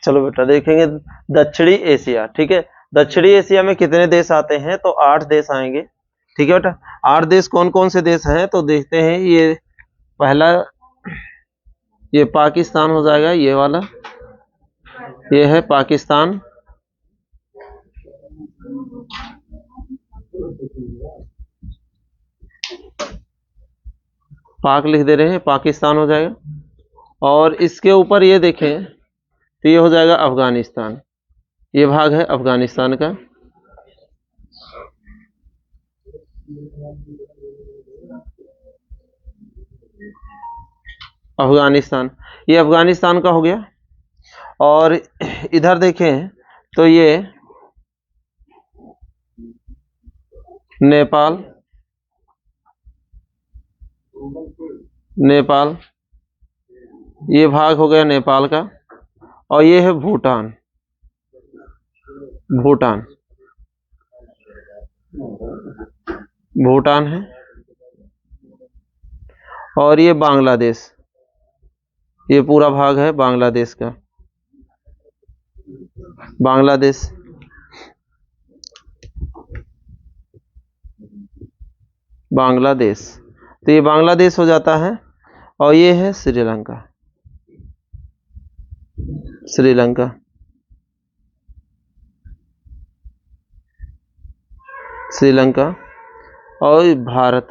चलो बेटा देखेंगे दक्षिणी एशिया। ठीक है, दक्षिणी एशिया में कितने देश आते हैं? तो 8 देश आएंगे। ठीक है बेटा, 8 देश कौन कौन से देश हैं? तो देखते हैं। ये पहला, ये पाकिस्तान हो जाएगा, ये वाला, ये है पाकिस्तान। पाक लिख दे रहे हैं, पाकिस्तान हो जाएगा। और इसके ऊपर ये देखें तो ये हो जाएगा अफगानिस्तान। ये भाग है अफगानिस्तान का। अफगानिस्तान, ये अफगानिस्तान का हो गया। और इधर देखें तो ये नेपाल, नेपाल, ये भाग हो गया नेपाल का। और ये है भूटान, भूटान, भूटान है। और ये बांग्लादेश, ये पूरा भाग है बांग्लादेश का, बांग्लादेश। बांग्लादेश, तो ये बांग्लादेश हो जाता है। और ये है श्रीलंका, श्रीलंका, श्रीलंका। और भारत।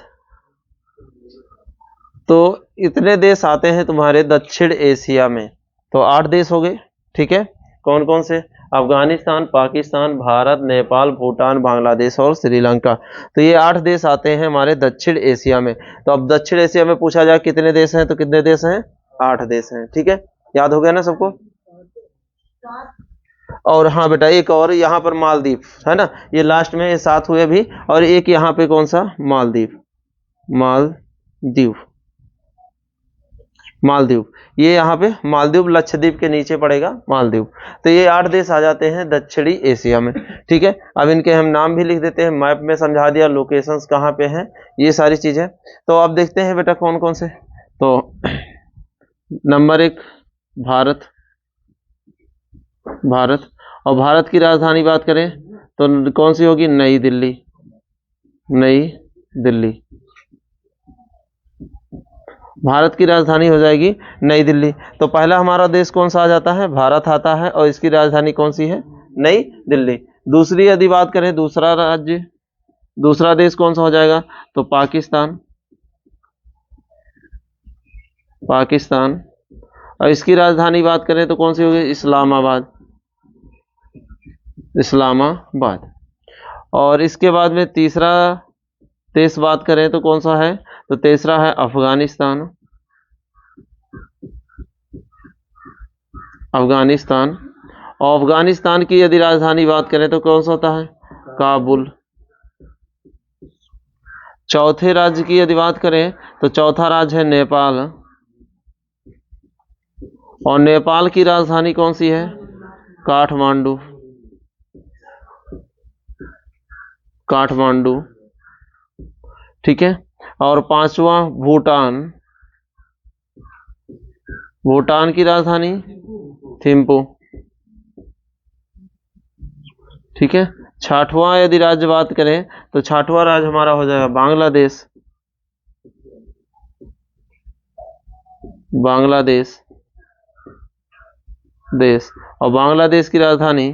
तो इतने देश आते हैं तुम्हारे दक्षिण एशिया में। तो 8 देश हो गए। ठीक है, कौन कौन से? अफगानिस्तान, पाकिस्तान, भारत, नेपाल, भूटान, बांग्लादेश और श्रीलंका। तो ये 8 देश आते हैं हमारे दक्षिण एशिया में। तो अब दक्षिण एशिया में पूछा जाए कितने देश हैं, तो कितने देश हैं? 8 देश हैं। ठीक है, याद हो गया ना सबको? और हाँ बेटा, एक और यहाँ पर मालदीव है ना, ये लास्ट में 7 हुए भी। और एक यहाँ पे कौन सा? मालदीव, मालदीव, मालदीव। ये यहाँ पे मालदीव लक्षद्वीप के नीचे पड़ेगा मालदीव। तो ये 8 देश आ जाते हैं दक्षिणी एशिया में। ठीक है, अब इनके हम नाम भी लिख देते हैं, मैप में समझा दिया, लोकेशंस कहाँ पे हैं, ये सारी चीजें। तो अब देखते हैं बेटा कौन कौन से। तो नंबर 1 भारत, भारत। और भारत की राजधानी बात करें तो कौन सी होगी? नई दिल्ली, नई दिल्ली। भारत की राजधानी हो जाएगी नई दिल्ली। तो पहला हमारा देश कौन सा आ जाता है? भारत आता है। और इसकी राजधानी कौन सी है? नई दिल्ली। दूसरी यदि बात करें, दूसरा राज्य, दूसरा देश कौन सा हो जाएगा? तो पाकिस्तान, पाकिस्तान। और इसकी राजधानी बात करें तो कौन सी होगी? इस्लामाबाद, इस्लामाबाद। और इसके बाद में तीसरा देश बात करें तो कौन सा है? तो तीसरा है अफगानिस्तान, अफगानिस्तान। और अफगानिस्तान की यदि राजधानी बात करें तो कौन सा होता है? काबुल। चौथे राज्य की यदि बात करें तो चौथा राज्य है नेपाल। और नेपाल की राजधानी कौन सी है? काठमांडू, काठमांडू। ठीक है। और पांचवा भूटान, भूटान की राजधानी थिम्पू। ठीक है। छठवां यदि राज्य बात करें तो छठवां राज्य हमारा हो जाएगा बांग्लादेश, बांग्लादेश देश। और बांग्लादेश की राजधानी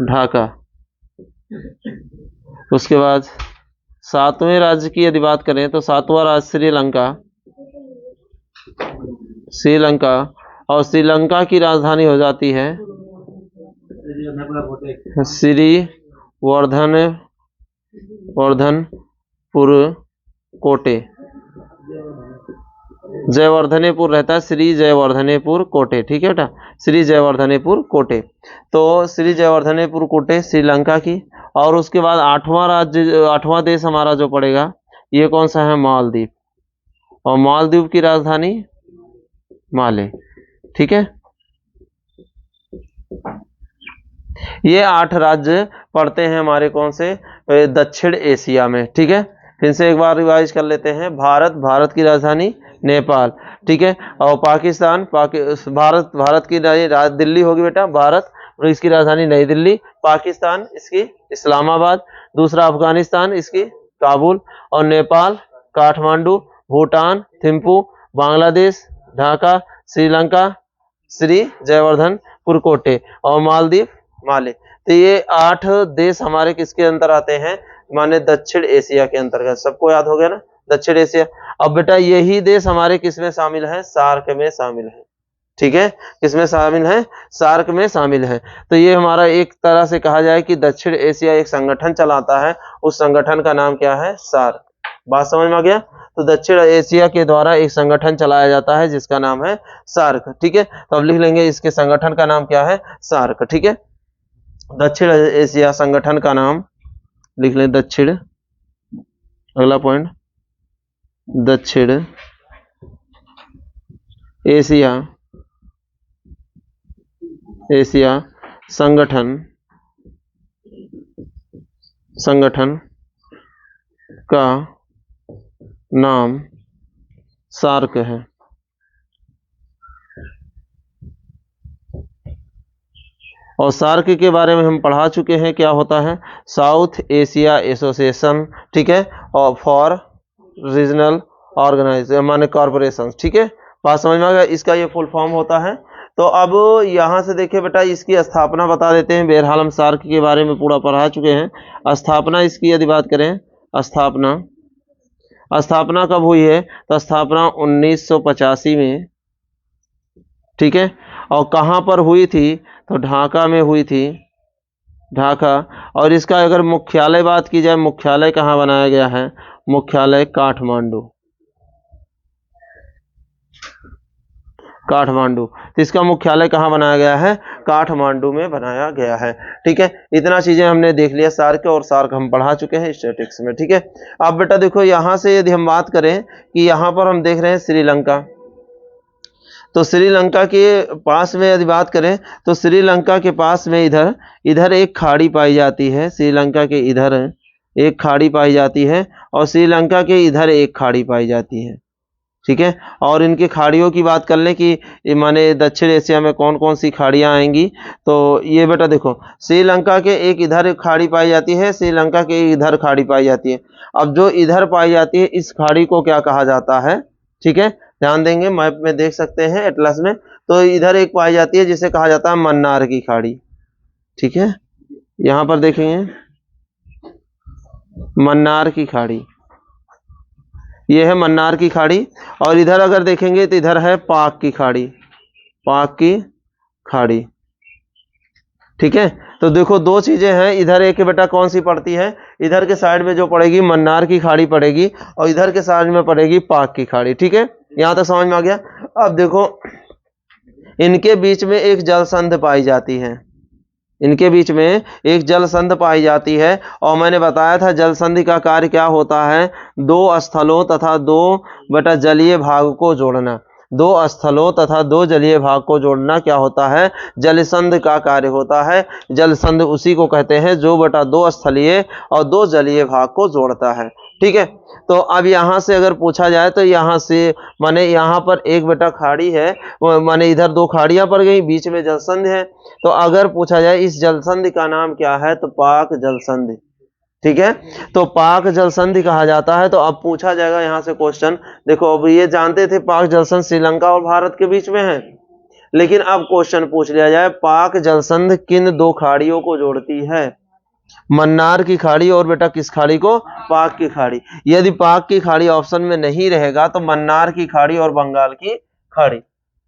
ढाका। उसके बाद सातवें राज्य की यदि बात करें तो सातवां राज्य श्रीलंका, श्रीलंका। और श्रीलंका की राजधानी हो जाती है श्रीवर्धनपुर कोटे, जयवर्धनेपुर रहता है, श्री जयवर्धनेपुर कोटे। ठीक है बेटा, श्री जयवर्धनेपुर कोटे। तो श्री जयवर्धनेपुर कोटे श्रीलंका की। और उसके बाद आठवां राज्य, आठवां देश हमारा जो पड़ेगा ये कौन सा है? मालदीव। और मालदीव की राजधानी माले। ठीक है, ये 8 राज्य पड़ते हैं हमारे कौन से? दक्षिण एशिया में। ठीक है, फिर से एक बार रिवाइज कर लेते हैं। भारत, भारत की राजधानी नेपाल, ठीक है। और पाकिस्तान, भारत की दिल्ली होगी बेटा, भारत, और इसकी राजधानी नई दिल्ली। पाकिस्तान इसकी इस्लामाबाद। दूसरा अफगानिस्तान इसकी काबुल। और नेपाल काठमांडू। भूटान थिम्पू। बांग्लादेश ढाका। श्रीलंका श्री जयवर्धनपुर कोटे। और मालदीव माले। तो ये 8 देश हमारे किसके अंतर आते हैं, माने दक्षिण एशिया के अंतर्गत। सबको याद हो गया ना, दक्षिण एशिया। अब बेटा यही देश हमारे किसमें शामिल है, सार्क में शामिल है, ठीक है। किसमें शामिल है, सार्क में शामिल है। तो ये हमारा एक तरह से कहा जाए कि दक्षिण एशिया एक संगठन चलाता है, उस संगठन का नाम क्या है, सार्क। बात समझ में आ गया। तो दक्षिण एशिया के द्वारा एक संगठन चलाया जाता है जिसका नाम है सार्क, ठीक है। तो अब लिख लेंगे इसके संगठन का नाम क्या है, सार्क, ठीक है। दक्षिण एशिया संगठन का नाम लिख लें, दक्षिण, अगला पॉइंट, दक्षिण एशिया संगठन का नाम सार्क है। और सार्क के बारे में हम पढ़ा चुके हैं, क्या होता है, साउथ एशिया एसोसिएशन, ठीक है, और फॉर रीजनल ऑर्गेनाइजेशन माने कॉर्पोरेशन, ठीक है। बात समझ में आ गया। इसका ये फुल फॉर्म होता है। तो अब यहाँ से देखिए बेटा, इसकी स्थापना बता देते हैं। बहरहाल हम सार्क के बारे में पूरा पढ़ा चुके हैं। स्थापना इसकी यदि बात करें, स्थापना कब हुई है, तो स्थापना 1985 में, ठीक है। और कहाँ पर हुई थी, तो ढाका में हुई थी, ढाका। और इसका अगर मुख्यालय बात की जाए, मुख्यालय कहाँ बनाया गया है, मुख्यालय काठमांडू। तो इसका मुख्यालय कहाँ बनाया गया है, काठमांडू में बनाया गया है, ठीक है। इतना चीजें हमने देख लिया सार्क, और सार्क हम पढ़ा चुके हैं स्टैटिस्टिक्स में, ठीक है। अब बेटा देखो, यहाँ से यदि हम बात करें कि यहाँ पर हम देख रहे हैं श्रीलंका। तो श्रीलंका के पास में यदि बात करें, तो श्रीलंका के पास में इधर एक खाड़ी पाई जाती है। श्रीलंका के इधर एक खाड़ी पाई जाती है, और श्रीलंका के इधर एक खाड़ी पाई जाती है, ठीक है। और इनके खाड़ियों की बात कर लें कि माने दक्षिण एशिया में कौन कौन सी खाड़ियां आएंगी, तो ये बेटा देखो, श्रीलंका के एक इधर खाड़ी पाई जाती है, श्रीलंका के इधर खाड़ी पाई जाती है। अब जो इधर पाई जाती है, इस खाड़ी को क्या कहा जाता है, ठीक है, ध्यान देंगे, मैप में देख सकते हैं, एटलस में। तो इधर एक पाई जाती है जिसे कहा जाता है मन्नार की खाड़ी, ठीक है। यहां पर देखेंगे मन्नार की खाड़ी, ये है मन्नार की खाड़ी। और इधर अगर देखेंगे तो इधर है पाक की खाड़ी, ठीक है। तो देखो, दो चीजें हैं, इधर एक बेटा कौन सी पड़ती है, इधर के साइड में जो पड़ेगी मन्नार की खाड़ी पड़ेगी, और इधर के साइड में पड़ेगी पाक की खाड़ी, ठीक है। यहां तक समझ में आ गया। अब देखो, इनके बीच में एक जलसंध पाई जाती है, इनके बीच में एक जलसंध पाई जाती है। और मैंने बताया था जलसंधि का कार्य क्या होता है, दो स्थलों तथा दो बेटा जलीय भाग को जोड़ना। दो स्थलों तथा दो जलीय भाग को जोड़ना क्या होता है, जलसंध का कार्य होता है। जलसंध उसी को कहते हैं जो बेटा दो स्थलीय और दो जलीय भाग को जोड़ता है, ठीक है। तो अब यहाँ से अगर पूछा जाए, तो यहाँ से माने यहाँ पर एक बेटा खाड़ी है, माने इधर दो खाड़ियां पड़ गई, बीच में जलसंध है। तो अगर पूछा जाए इस जलसंधि का नाम क्या है, तो पाक जलसंधि, ठीक है। तो पाक जलसंधि कहा जाता है। तो अब पूछा जाएगा यहाँ से क्वेश्चन, देखो अब ये जानते थे पाक जलसंधि श्रीलंका और भारत के बीच में है, लेकिन अब क्वेश्चन पूछ लिया जाए, पाक जलसंधि किन दो खाड़ियों को जोड़ती है, मन्नार की खाड़ी और बेटा किस खाड़ी को, पाक की खाड़ी। यदि पाक की खाड़ी ऑप्शन में नहीं रहेगा, तो मन्नार की खाड़ी और बंगाल की खाड़ी,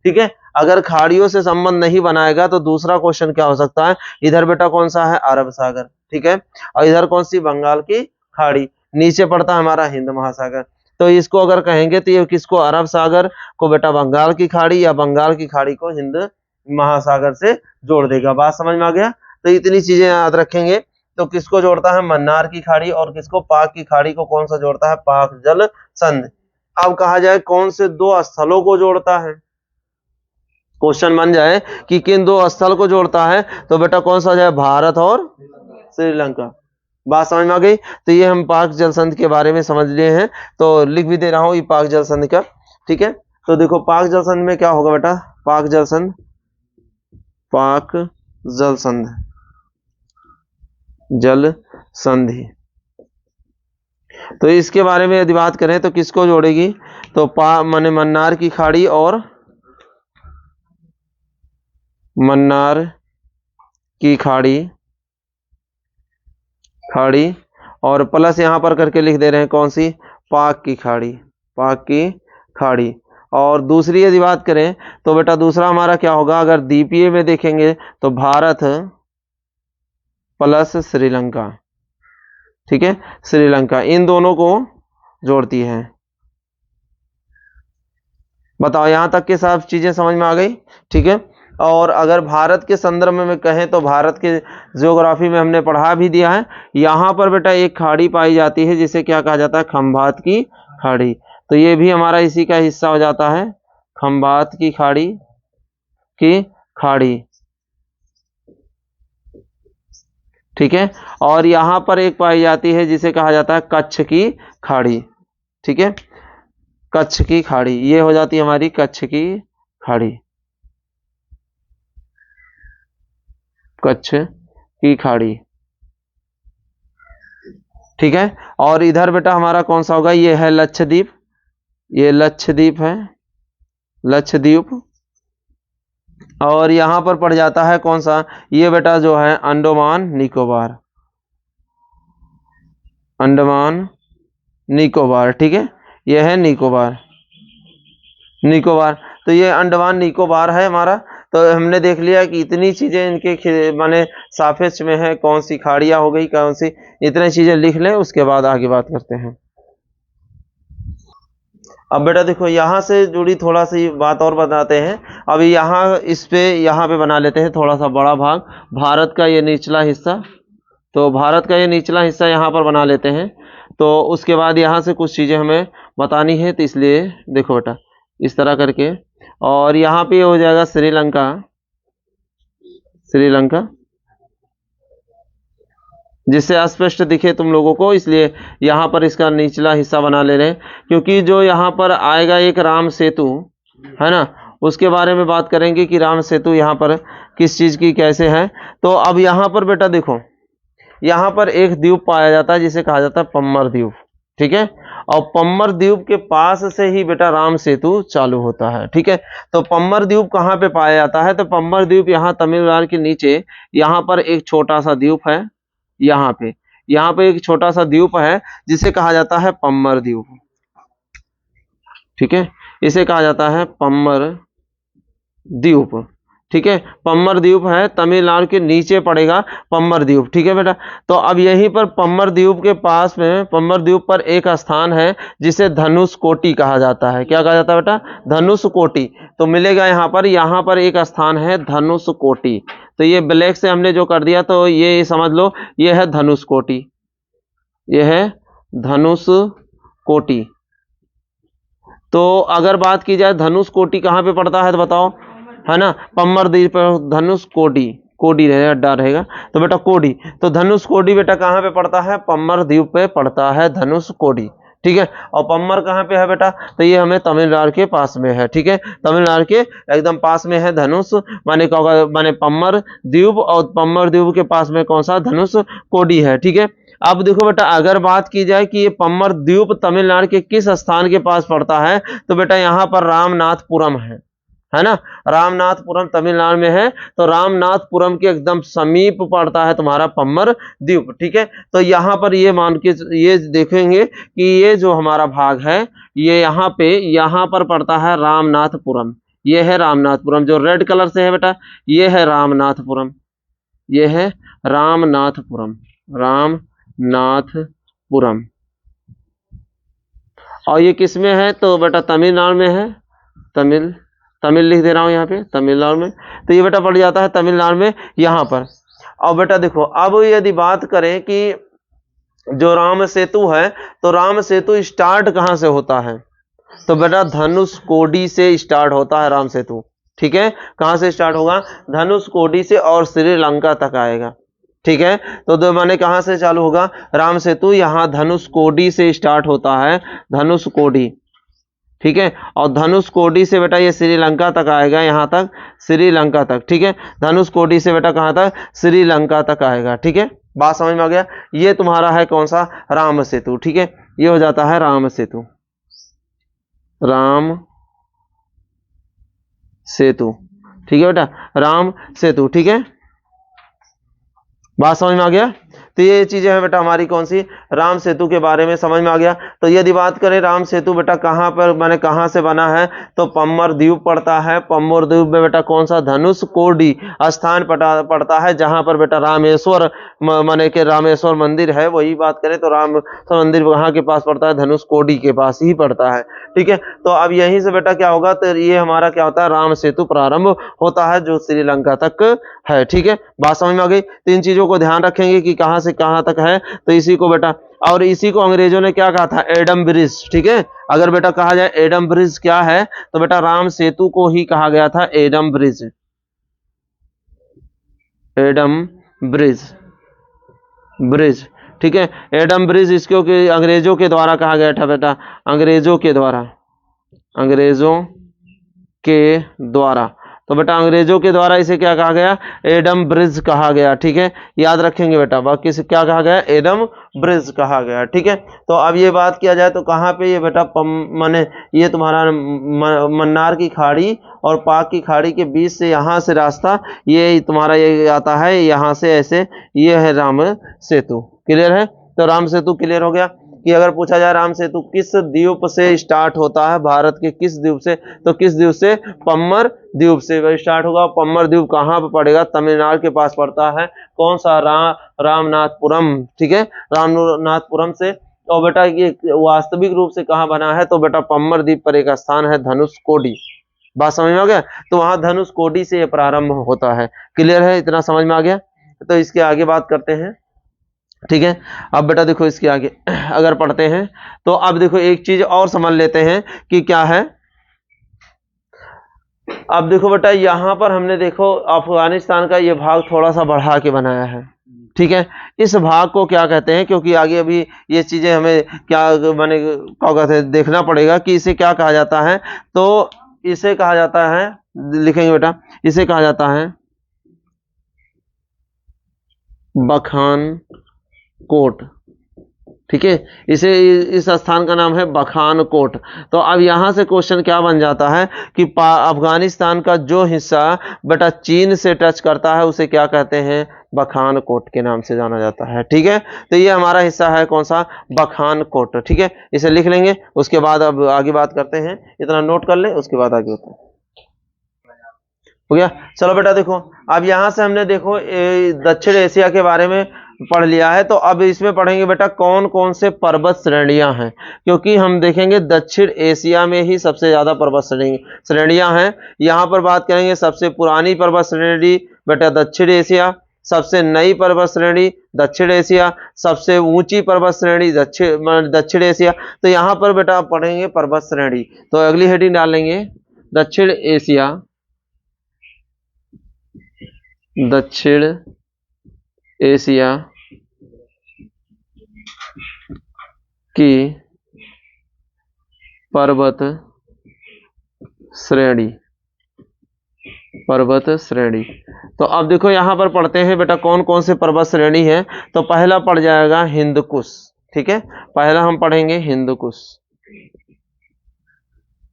ठीक है। अगर खाड़ियों से संबंध नहीं बनाएगा, तो दूसरा क्वेश्चन क्या हो सकता है, इधर बेटा कौन सा है, अरब सागर, ठीक है। और इधर कौन सी, बंगाल की खाड़ी, नीचे पड़ता है हमारा हिंद महासागर। तो इसको अगर कहेंगे तो ये किसको, अरब सागर को बेटा बंगाल की खाड़ी, या बंगाल की खाड़ी को हिंद महासागर से जोड़ देगा। बात समझ में आ गया। तो इतनी चीजें याद रखेंगे। तो किसको जोड़ता है, मन्नार की खाड़ी, और किसको, पाक की खाड़ी को कौन सा जोड़ता है, पाक जल संधि। अब कहा जाए कौन से दो स्थलों को जोड़ता है, क्वेश्चन बन जाए कि किन दो स्थल को जोड़ता है, तो बेटा कौन सा जाए, भारत और श्रीलंका। बात समझ में आ गई। तो ये हम पाक जलसंधि के बारे में समझ लिए हैं, तो लिख भी दे रहा हूं ये पाक जलसंधि का। ठीक है। तो देखो पाक जल संधि में क्या होगा बेटा, पाक जल संधि, पाक जल संधि, जल संधि। तो इसके बारे में यदि बात करें तो किसको जोड़ेगी, तो माने मन्नार की खाड़ी और मन्नार की खाड़ी, खाड़ी और प्लस यहां पर करके लिख दे रहे हैं कौन सी, पाक की खाड़ी, पाक की खाड़ी। और दूसरी यदि बात करें तो बेटा दूसरा हमारा क्या होगा, अगर द्वीपीय में देखेंगे तो भारत प्लस श्रीलंका, ठीक है, श्रीलंका, इन दोनों को जोड़ती है। बताओ यहां तक के सब चीजें समझ में आ गई, ठीक है। और अगर भारत के संदर्भ में कहें तो भारत के ज्योग्राफी में हमने पढ़ा भी दिया है, यहां पर बेटा एक खाड़ी पाई जाती है जिसे क्या कहा जाता है, खंभात की खाड़ी। तो ये भी हमारा इसी का हिस्सा हो जाता है, खंभात की खाड़ी, की खाड़ी, ठीक है। और यहां पर एक पाई जाती है जिसे कहा जाता है कच्छ की खाड़ी, ठीक है, कच्छ की खाड़ी, ये हो जाती है हमारी कच्छ की खाड़ी, कच्छ की खाड़ी, ठीक है। और इधर बेटा हमारा कौन सा होगा, ये है लक्षद्वीप, ये लक्षद्वीप है, लक्षद्वीप। और यहां पर पड़ जाता है कौन सा, ये बेटा जो है अंडमान निकोबार, अंडमान निकोबार, ठीक है, ये है निकोबार, निकोबार। तो ये अंडमान निकोबार है हमारा। तो हमने देख लिया कि इतनी चीजें इनके माने सापेक्ष में है, कौन सी खाड़ियां हो गई, कौन सी, इतनी चीजें लिख लें, उसके बाद आगे बात करते हैं। अब बेटा देखो यहां से जुड़ी थोड़ा सी बात और बताते हैं। अभी यहाँ इस पे यहाँ पे बना लेते हैं थोड़ा सा बड़ा भाग, भारत का ये निचला हिस्सा, तो भारत का ये निचला हिस्सा यहाँ पर बना लेते हैं। तो उसके बाद यहाँ से कुछ चीज़ें हमें बतानी है, तो इसलिए देखो बेटा इस तरह करके, और यहाँ पे हो जाएगा श्रीलंका, श्रीलंका, जिससे अस्पष्ट दिखे तुम लोगों को, इसलिए यहाँ पर इसका निचला हिस्सा बना ले रहे हैं। क्योंकि जो यहाँ पर आएगा एक राम सेतु है ना, उसके बारे में बात करेंगे कि राम सेतु यहाँ पर किस चीज़ की कैसे है। तो अब यहाँ पर बेटा देखो, यहाँ पर एक द्वीप पाया जाता है जिसे कहा जाता है पम्मर द्वीप, ठीक है। और पम्मर द्वीप के पास से ही बेटा राम सेतु चालू होता है, ठीक है। तो पम्मर द्वीप कहाँ पे पाया जाता है, तो पम्मर द्वीप यहाँ तमिलनाडु के नीचे, यहाँ पर एक छोटा सा द्वीप है, यहाँ पे एक छोटा सा द्वीप है जिसे कहा जाता है पम्मर द्वीप, ठीक है, इसे कहा जाता है पम्मर द्वीप, ठीक है। पम्मर द्वीप है, तमिलनाडु के नीचे पड़ेगा पम्मर द्वीप, ठीक है बेटा। तो अब यहीं पर पम्मर द्वीप के पास में, पम्मर द्वीप पर एक स्थान है जिसे धनुषकोटी कहा जाता है। क्या कहा जाता है बेटा, धनुषकोटी। तो मिलेगा यहाँ पर एक स्थान है धनुषकोटी। तो ये ब्लैक से हमने जो कर दिया, तो ये समझ लो ये है धनुषकोटी, ये है धनुषकोटी। तो अगर बात की जाए धनुषकोटी कहाँ पे पड़ता है तो बताओ, है ना, पम्मर द्वीप पर धनुषकोटी, कोडी रहेगा, अड्डा रहेगा, तो बेटा कोडी। तो धनुषकोडी बेटा कहाँ पे पड़ता है, पम्मर द्वीप पे पड़ता है धनुषकोडी, ठीक है। और पम्मर कहाँ पे है बेटा, तो ये हमें तमिलनाडु के पास में है, ठीक है, तमिलनाडु के एकदम पास में है धनुष, माने क्या होगा, माने पम्मर द्वीप, और पम्मर द्वीप के पास में कौन सा, धनुषकोडी है, ठीक है। अब देखो बेटा अगर बात की जाए कि ये पम्मर द्वीप तमिलनाडु के किस स्थान के पास पड़ता है, तो बेटा यहाँ पर रामनाथपुरम है ना, रामनाथपुरम तमिलनाडु में है। तो रामनाथपुरम के एकदम समीप पड़ता है तुम्हारा पम्मर द्वीप, ठीक है। तो यहाँ पर ये मान के ये देखेंगे कि ये जो हमारा भाग है, ये यहाँ पर पड़ता है रामनाथपुरम, ये है रामनाथपुरम, जो रेड कलर से है बेटा ये है रामनाथपुरम, ये है रामनाथपुरम, रामनाथपुरम। और ये किस में है, तो बेटा तमिलनाडु में है, तमिल लिख दे रहा हूं यहाँ पे, तमिलनाडु में। तो ये बेटा पड़ जाता है तमिलनाडु में यहाँ पर। और बेटा देखो अब यदि बात करें कि जो राम सेतु है, तो राम सेतु स्टार्ट कहाँ से होता है, तो बेटा धनुषकोडी से स्टार्ट होता है राम सेतु, ठीक है। कहाँ से स्टार्ट होगा, धनुषकोडी से, और श्रीलंका तक आएगा, ठीक है। तो दो माने कहाँ से चालू होगा राम सेतु, यहाँ धनुषकोडी से स्टार्ट होता है, धनुषकोडी, ठीक है। और धनुष कोडी से बेटा ये श्रीलंका तक आएगा, यहाँ तक श्रीलंका तक, ठीक है। धनुष कोडी से बेटा कहाँ तक, श्रीलंका तक आएगा, ठीक है। बात समझ में आ गया। ये तुम्हारा है कौन सा, राम सेतु, ठीक है। ये हो जाता है राम सेतु, राम सेतु, ठीक है बेटा, राम सेतु, ठीक है। बात समझ में आ गया। तो ये चीजें हैं बेटा हमारी कौन सी, राम सेतु के बारे में समझ में आ गया। तो यदि बात करें राम सेतु बेटा कहाँ पर माने कहाँ से बना है, तो पम्बर द्वीप पड़ता है। पम्बर द्वीप में बेटा कौन सा, धनुष कोडी स्थान पड़ता है, जहां पर बेटा रामेश्वर माने के रामेश्वर मंदिर है। वही बात करें तो रामेश्वर मंदिर वहां के पास पड़ता है, धनुष कोडी के पास ही पड़ता है, ठीक है। तो अब यहीं से बेटा क्या होगा, तो ये हमारा क्या होता है, राम सेतु प्रारंभ होता है जो श्रीलंका तक है, ठीक है। बात समझ में आ गई। तो इन चीजों को ध्यान रखेंगे कि कहां से कहां तक है। तो इसी को बेटा, और इसी को अंग्रेजों ने क्या कहा था, एडम ब्रिज, ठीक है। अगर बेटा कहा जाए एडम ब्रिज क्या है, तो बेटा राम सेतु को ही कहा गया था Adam bridge, Adam bridge, bridge, ठीक है। एडम ब्रिज इसको कि अंग्रेजों के द्वारा कहा गया था बेटा, अंग्रेजों के द्वारा, अंग्रेजों के द्वारा। तो बेटा अंग्रेजों के द्वारा इसे क्या कहा गया, एडम ब्रिज कहा गया, ठीक है। याद रखेंगे बेटा, बाकी से क्या कहा गया, एडम ब्रिज कहा गया, ठीक है। तो अब ये बात किया जाए तो कहाँ पे ये बेटा माने ये तुम्हारा मन्नार की खाड़ी और पाक की खाड़ी के बीच से यहाँ से रास्ता ये तुम्हारा ये आता है, यहाँ से ऐसे, ये है राम सेतु, क्लियर है। तो राम सेतु क्लियर हो गया। कि अगर पूछा जाए राम सेतु किस द्वीप से स्टार्ट होता है, भारत के किस द्वीप से, तो किस द्वीप से, पम्बर द्वीप से स्टार्ट होगा। पम्बर द्वीप कहाँ पे पड़ेगा, तमिलनाडु के पास पड़ता है। कौन सा, रामनाथपुरम, ठीक है, रामनाथपुरम से। तो बेटा ये वास्तविक रूप से कहाँ बना है, तो बेटा पम्बर द्वीप पर एक स्थान है धनुष कोडी। बात समझ में आ गया। तो वहां धनुष कोडी से ये प्रारंभ होता है, क्लियर है, इतना समझ में आ गया। तो इसके आगे बात करते हैं, ठीक है। अब बेटा देखो इसके आगे अगर पढ़ते हैं तो अब देखो एक चीज और समझ लेते हैं कि क्या है। अब देखो बेटा यहां पर हमने देखो अफगानिस्तान का ये भाग थोड़ा सा बढ़ा के बनाया है, ठीक है। इस भाग को क्या कहते हैं, क्योंकि आगे अभी ये चीजें हमें क्या माने क्या कहते हैं देखना पड़ेगा कि इसे क्या कहा जाता है। तो इसे कहा जाता है, लिखेंगे बेटा, इसे कहा जाता है बखान कोट, ठीक है। इसे इस स्थान का नाम है बखान कोट। तो अब यहां से क्वेश्चन क्या बन जाता है कि अफगानिस्तान का जो हिस्सा बेटा चीन से टच करता है उसे क्या कहते हैं, बखान कोट के नाम से जाना जाता है, ठीक है। तो ये हमारा हिस्सा है कौन सा, बखान कोट, ठीक है। इसे लिख लेंगे, उसके बाद अब आगे बात करते हैं, इतना नोट कर ले, उसके बाद आगे होता है, हो गया। चलो बेटा देखो अब यहां से हमने देखो दक्षिण एशिया के बारे में पढ़ लिया है। तो अब इसमें पढ़ेंगे बेटा कौन कौन से पर्वत श्रेणियां हैं, क्योंकि हम देखेंगे दक्षिण एशिया में ही सबसे ज्यादा पर्वत श्रेणियां हैं। यहां पर बात करेंगे सबसे पुरानी पर्वत श्रेणी बेटा दक्षिण एशिया, सबसे नई पर्वत श्रेणी दक्षिण एशिया, सबसे ऊंची पर्वत श्रेणी दक्षिण एशिया। तो यहां पर बेटा पढ़ेंगे पर्वत श्रेणी। तो अगली हेडिंग डालेंगे दक्षिण एशिया, दक्षिण एशिया की पर्वत श्रेणी, पर्वत श्रेणी। तो अब देखो यहां पर पढ़ते हैं बेटा कौन कौन से पर्वत श्रेणी है। तो पहला पड़ जाएगा हिंदकुश, ठीक है। पहला हम पढ़ेंगे हिंदकुश,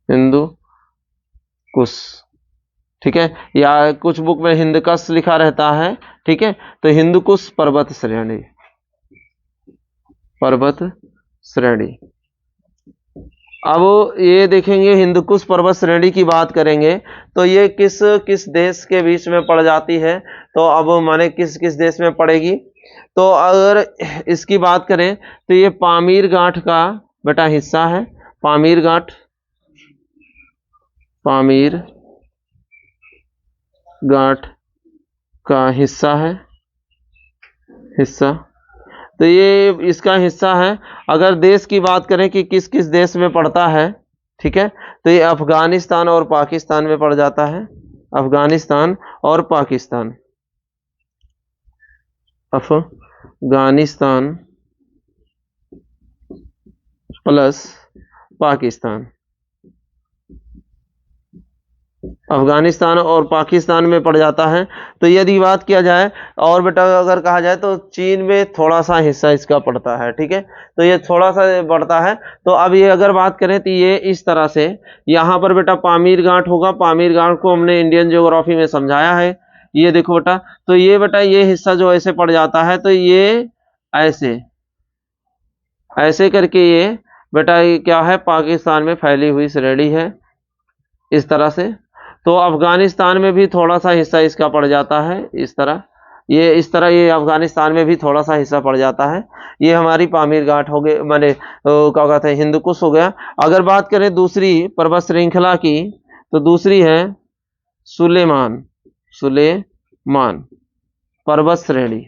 हिंदुकुश, ठीक है। या कुछ बुक में हिंदकश लिखा रहता है, ठीक है। तो हिंदकुश पर्वत श्रेणी, पर्वत श्रेणी। अब ये देखेंगे हिंदकुश पर्वत श्रेणी की बात करेंगे तो ये किस किस देश के बीच में पड़ जाती है। तो अब माने किस किस देश में पड़ेगी। तो अगर इसकी बात करें तो ये पामीर गांठ का बेटा हिस्सा है, पामीर गांठ, पामीर गांठ का हिस्सा है, हिस्सा। तो ये इसका हिस्सा है। अगर देश की बात करें कि किस किस देश में पड़ता है, ठीक है। तो ये अफगानिस्तान और पाकिस्तान में पड़ जाता है, अफगानिस्तान और पाकिस्तान, अफगानिस्तान प्लस पाकिस्तान, अफगानिस्तान और पाकिस्तान में पड़ जाता है। तो यदि बात किया जाए और बेटा अगर कहा जाए तो चीन में थोड़ा सा हिस्सा इसका पड़ता है, ठीक है, तो ये थोड़ा सा पड़ता है। तो अब ये अगर बात करें तो ये इस तरह से यहाँ पर बेटा पामीर घाट होगा। पामीर घाट को हमने इंडियन ज्योग्राफी में समझाया है। ये देखो बेटा, तो ये बेटा ये हिस्सा जो ऐसे पड़ जाता है, तो ये ऐसे ऐसे करके ये बेटा ये क्या है, पाकिस्तान में फैली हुई श्रेणी है इस तरह से। तो अफगानिस्तान में भी थोड़ा सा हिस्सा इसका पड़ जाता है इस तरह, ये इस तरह ये अफगानिस्तान में भी थोड़ा सा हिस्सा पड़ जाता है। ये हमारी पामीर घाट हो गए, माने क्या कहते हैं, हिंदू कुश हो गया। अगर बात करें दूसरी पर्वत श्रृंखला की, तो दूसरी है सुलेमान सुलेमान पर्वत श्रेणी,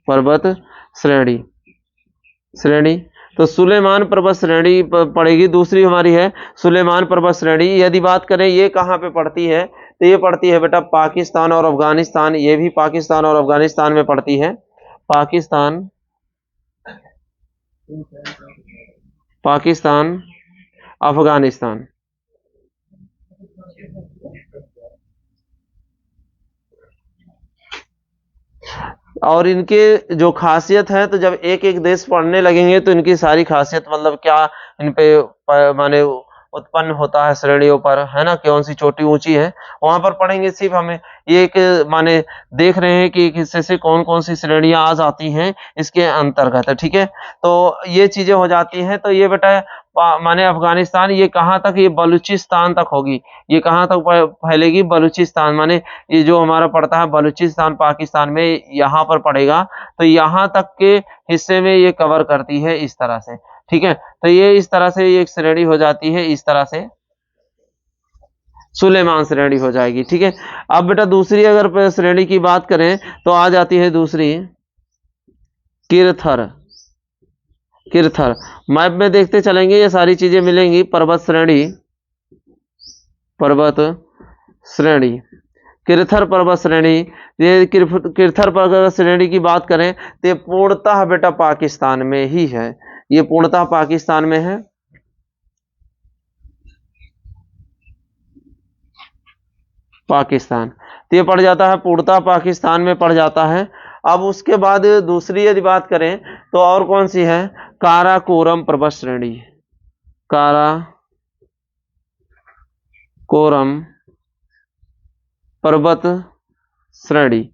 पर्वत श्रेणी श्रेणी। तो सुलेमान पर्वत श्रेणी पड़ेगी, दूसरी हमारी है सुलेमान पर्वत श्रेणी। यदि बात करें ये कहाँ पे पड़ती है, तो ये पड़ती है बेटा पाकिस्तान और अफगानिस्तान, ये भी पाकिस्तान और अफगानिस्तान में पड़ती है। पाकिस्तान पाकिस्तान अफगानिस्तान। और इनके जो खासियत है, तो जब एक एक देश पढ़ने लगेंगे तो इनकी सारी खासियत मतलब क्या इन पे माने उत्पन्न होता है श्रेणियों पर, है ना, कौन सी चोटी ऊंची है वहां पर पढ़ेंगे। सिर्फ हमें ये एक माने देख रहे हैं कि एक हिस्से से कौन कौन सी श्रेणियां आ जाती हैं इसके अंतर्गत, ठीक है। तो ये चीजें हो जाती हैं। तो ये बेटा माने अफगानिस्तान ये कहाँ तक, ये बलूचिस्तान तक होगी। ये कहाँ तक फैलेगी, बलूचिस्तान, माने ये जो हमारा पड़ता है बलूचिस्तान पाकिस्तान में, यहाँ पर पड़ेगा। तो यहाँ तक के हिस्से में ये कवर करती है इस तरह से, ठीक है। तो ये इस तरह से एक श्रेणी हो जाती है, इस तरह से सुलेमान श्रेणी हो जाएगी, ठीक है। अब बेटा दूसरी अगर श्रेणी की बात करें तो आ जाती है दूसरी किरथर। किरथर मैप में देखते चलेंगे, ये सारी चीजें मिलेंगी। पर्वत श्रेणी, पर्वत श्रेणी, किरथर पर्वत श्रेणी। ये किरथर पर्वत श्रेणी की बात करें तो ये पूर्णतः बेटा पाकिस्तान में ही है, ये पूर्णतः पाकिस्तान में है। पाकिस्तान, तो ये पड़ जाता है पूर्णतः पाकिस्तान में पड़ जाता है। अब उसके बाद दूसरी यदि बात करें तो और कौन सी है, काराकोरम पर्वत श्रेणी। काराकोरम पर्वत श्रेणी।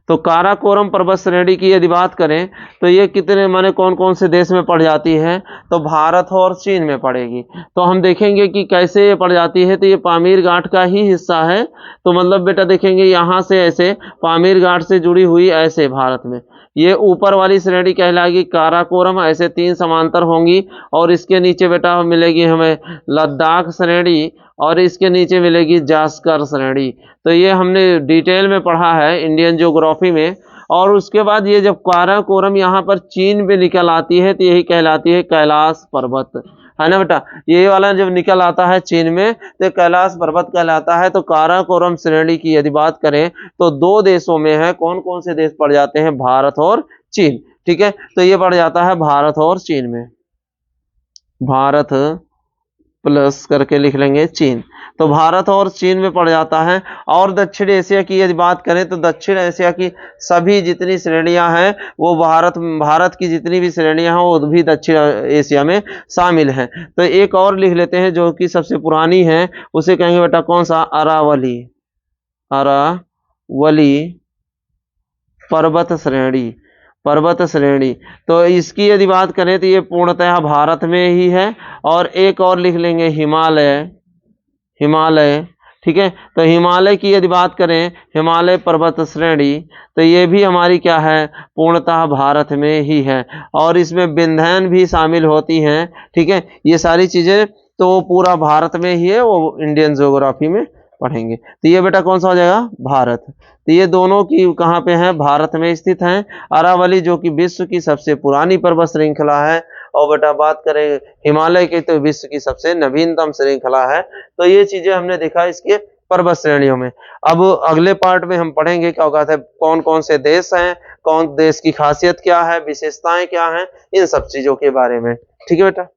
तो काराकोरम पर्वत श्रेणी की यदि बात करें तो ये कितने माने कौन कौन से देश में पड़ जाती है, तो भारत और चीन में पड़ेगी। तो हम देखेंगे कि कैसे ये पड़ जाती है। तो ये पामीर घाट का ही हिस्सा है। तो मतलब बेटा देखेंगे यहाँ से ऐसे पामीर घाट से जुड़ी हुई ऐसे भारत में ये ऊपर वाली श्रेणी कहलाएगी काराकोरम, ऐसे 3 समांतर होंगी। और इसके नीचे बेटा मिलेगी हमें लद्दाख श्रेणी, और इसके नीचे मिलेगी जास्कर श्रेणी। तो ये हमने डिटेल में पढ़ा है इंडियन ज्योग्राफी में। और उसके बाद ये जब काराकोरम यहाँ पर चीन में निकल आती है तो यही कहलाती है कैलाश पर्वत, है ना बेटा। ये वाला जब निकल आता है चीन में तो कैलाश पर्वत कहलाता है। तो काराकोरम श्रेणी की यदि बात करें तो 2 देशों में है। कौन कौन से देश पड़ जाते हैं, भारत और चीन, ठीक है। तो ये पड़ जाता है भारत और चीन में, भारत प्लस करके लिख लेंगे चीन। तो भारत और चीन में पड़ जाता है। और दक्षिण एशिया की यदि बात करें तो दक्षिण एशिया की सभी जितनी श्रेणियां हैं वो भारत की जितनी भी श्रेणियां हैं वो भी दक्षिण एशिया में शामिल हैं। तो एक और लिख लेते हैं जो कि सबसे पुरानी है, उसे कहेंगे बेटा कौन सा, अरावली। अरावली पर्वत श्रेणी, पर्वत श्रेणी। तो इसकी यदि बात करें तो ये पूर्णतः भारत में ही है। और एक और लिख लेंगे हिमालय, हिमालय, ठीक है। तो हिमालय की यदि बात करें, हिमालय पर्वत श्रेणी, तो ये भी हमारी क्या है, पूर्णतः भारत में ही है। और इसमें विंध्यान भी शामिल होती हैं, ठीक है। ये सारी चीजें तो पूरा भारत में ही है, वो इंडियन ज्योग्राफी में पढ़ेंगे। तो ये बेटा कौन सा हो जाएगा, भारत। तो ये दोनों की कहाँ पे हैं, भारत में स्थित हैं। अरावली जो कि विश्व की सबसे पुरानी पर्वत श्रृंखला है। और बेटा बात करें हिमालय की तो विश्व की सबसे नवीनतम श्रृंखला है। तो ये चीजें हमने देखा इसके पर्वत श्रेणियों में। अब अगले पार्ट में हम पढ़ेंगे क्या कहते हैं, कौन कौन से देश हैं, कौन देश की खासियत क्या है, विशेषताएं क्या हैं, इन सब चीजों के बारे में, ठीक है बेटा।